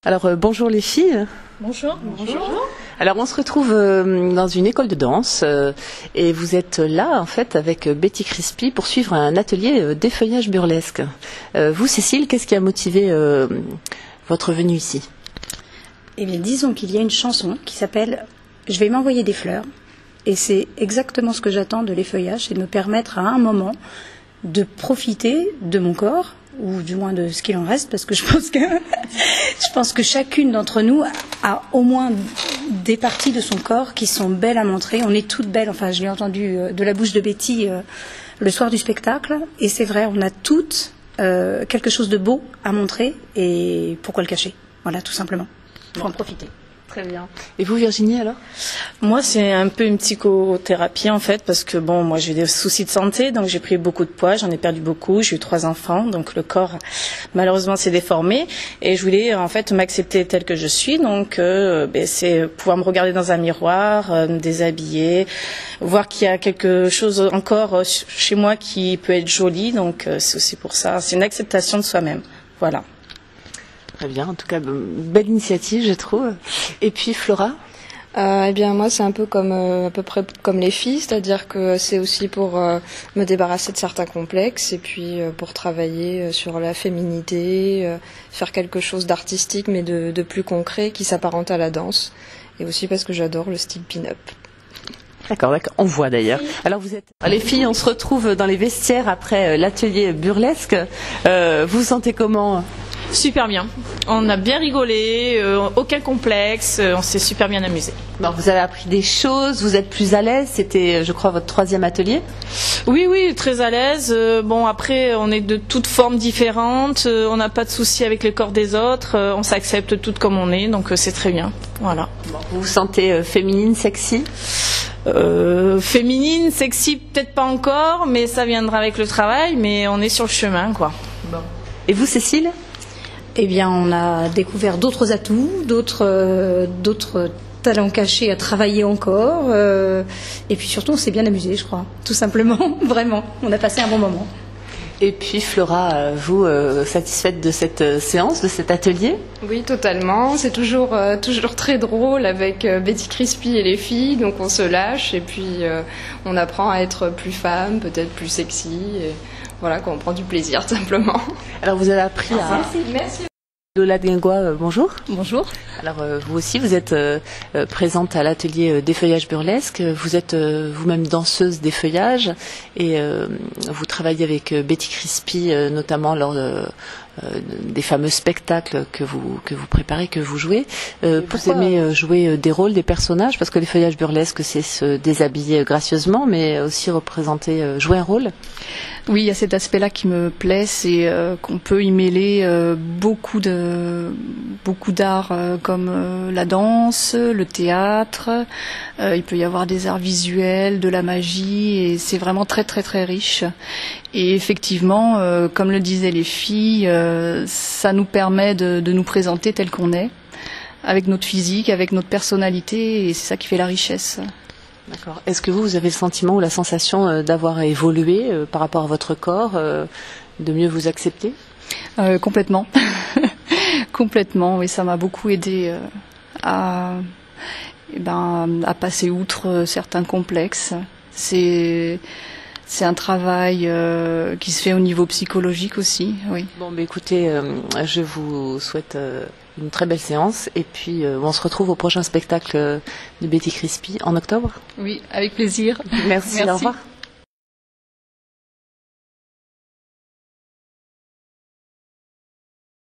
Alors bonjour les filles. Bonjour. Bonjour. Alors on se retrouve dans une école de danse et vous êtes là en fait avec Betty Crispy pour suivre un atelier d'effeuillage burlesque. Vous Cécile, qu'est-ce qui a motivé votre venue ici? Eh bien disons qu'il y a une chanson qui s'appelle « Je vais m'envoyer des fleurs » et c'est exactement ce que j'attends de l'effeuillage, c'est de me permettre à un moment de profiter de mon corps, ou du moins de ce qu'il en reste, parce que je pense que chacune d'entre nous a au moins des parties de son corps qui sont belles à montrer. On est toutes belles, enfin je l'ai entendu de la bouche de Betty le soir du spectacle, et c'est vrai, on a toutes quelque chose de beau à montrer, et pourquoi le cacher? Voilà, tout simplement, pour en profiter. Très bien. Et vous Virginie alors? Moi c'est un peu une psychothérapie en fait, parce que bon, moi j'ai des soucis de santé, donc j'ai pris beaucoup de poids, j'en ai perdu beaucoup, j'ai eu 3 enfants, donc le corps malheureusement s'est déformé, et je voulais en fait m'accepter telle que je suis, donc c'est pouvoir me regarder dans un miroir, me déshabiller, voir qu'il y a quelque chose encore chez moi qui peut être joli, donc c'est aussi pour ça, c'est une acceptation de soi-même, voilà. Très bien, en tout cas, belle initiative, je trouve. Et puis Flora? Eh bien moi c'est un peu comme à peu près comme les filles, c'est-à-dire que c'est aussi pour me débarrasser de certains complexes et puis pour travailler sur la féminité, faire quelque chose d'artistique mais de plus concret qui s'apparente à la danse, et aussi parce que j'adore le style pin-up. D'accord, on voit d'ailleurs. Alors vous êtes les filles, on se retrouve dans les vestiaires après l'atelier burlesque. Vous vous sentez comment? Super bien. On a bien rigolé, aucun complexe, on s'est super bien amusé. Bon, vous avez appris des choses, vous êtes plus à l'aise. C'était, je crois, votre 3e atelier. Oui, très à l'aise. Bon, après, on est de toutes formes différentes. On n'a pas de soucis avec le corps des autres. On s'accepte toutes comme on est, donc c'est très bien. Voilà. Bon, vous vous sentez féminine, sexy? Féminine, sexy, peut-être pas encore, mais ça viendra avec le travail. Mais on est sur le chemin, quoi. Bon. Et vous, Cécile? Eh bien, on a découvert d'autres atouts, d'autres talents cachés à travailler encore. Et puis surtout, on s'est bien amusé, je crois. Tout simplement, vraiment. On a passé un bon moment. Et puis Flora, vous, satisfaite de cette séance, de cet atelier? Oui, totalement. C'est toujours très drôle avec Betty Crispy et les filles. Donc on se lâche et puis on apprend à être plus femme, peut-être plus sexy. Et voilà, qu'on prend du plaisir, tout simplement. Alors vous avez appris à... Merci. Lola Guingois, bonjour. Bonjour. Alors vous aussi, vous êtes présente à l'atelier d'effeuillage burlesque. Vous êtes vous-même danseuse d'effeuillage et vous travaillez avec Betty Crispy, notamment lors des fameux spectacles que vous préparez, que vous jouez. Vous aimez jouer des rôles, des personnages, parce que l'effeuillage burlesque, c'est se déshabiller gracieusement, mais aussi représenter, jouer un rôle. Oui, il y a cet aspect-là qui me plaît, c'est qu'on peut y mêler beaucoup d'arts comme la danse, le théâtre. Il peut y avoir des arts visuels, de la magie, et c'est vraiment très très très riche. Et effectivement, comme le disaient les filles, ça nous permet de nous présenter tel qu'on est, avec notre physique, avec notre personnalité, et c'est ça qui fait la richesse. D'accord. Est-ce que vous avez le sentiment ou la sensation d'avoir évolué par rapport à votre corps, de mieux vous accepter? Complètement. Complètement, oui, ça m'a beaucoup aidé à passer outre certains complexes. C'est un travail qui se fait au niveau psychologique aussi, oui. Bon, mais écoutez, je vous souhaite une très belle séance, et puis on se retrouve au prochain spectacle de Betty Crispy en octobre. Oui, avec plaisir. Merci. Au revoir.